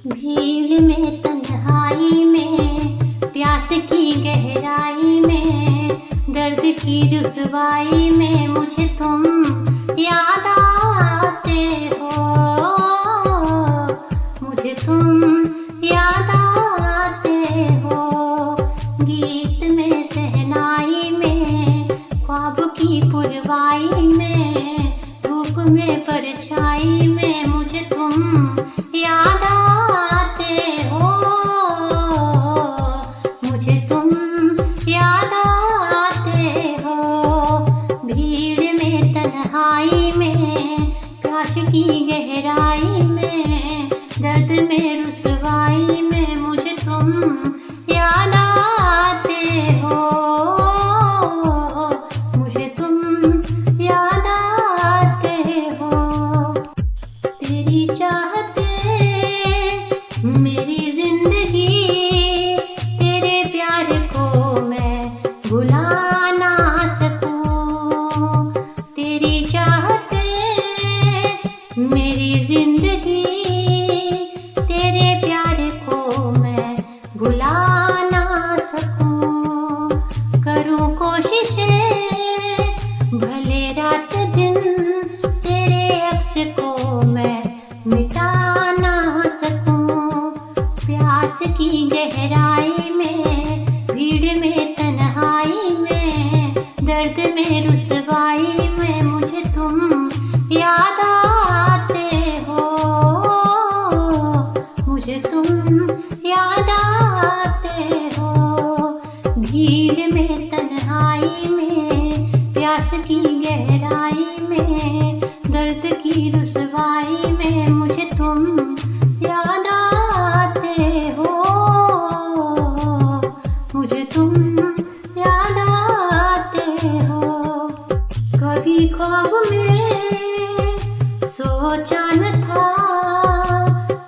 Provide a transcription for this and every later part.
भीड़ में तन्हाई में, प्यास की गहराई में, दर्द की रुसवाई में मुझे तुम याद आते हो, मुझे तुम याद आते हो। गीत में सहनाई में, ख्वाब की पुरवाई में, धूप में परछाई में मुझे तुम याद आते हो, मुझे तुम याद आते हो। भीड़ में तन्हाई में, प्यास की गहराई में, दर्द में रुसवाई में मुझे तुम याद आते हो, मुझे तुम याद आते हो। तेरी चाहते मेरी जिंदगी, तेरे प्यार को मैं भुला ना सकूं। तेरी चाहते मेरी जिंदगी, तेरे प्यार को मैं भुला ना सकूं। करूं कोशिशें भले रात दिन, तेरे अक्स को मैं मिटा ना सकूं। प्यास की गहराई में, भीड़ में तन्हाई में, दर्द में रुसवाई में मुझे तुम याद आते हो, मुझे तुम याद आते हो। भीड़ में तन्हाई में, प्यास की गहराई में, दर्द की रुसवाई में मुझे तुम याद आते हो, मुझे तुम याद आते हो। कभी ख्वाब में सोचा न था,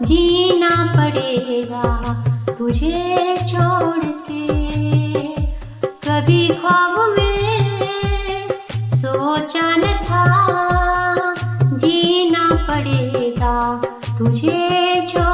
जीना पड़ेगा तुझे छोड़ के। कभी ख्वाब में सोचा न था, जीना पड़ेगा तुझे छोड़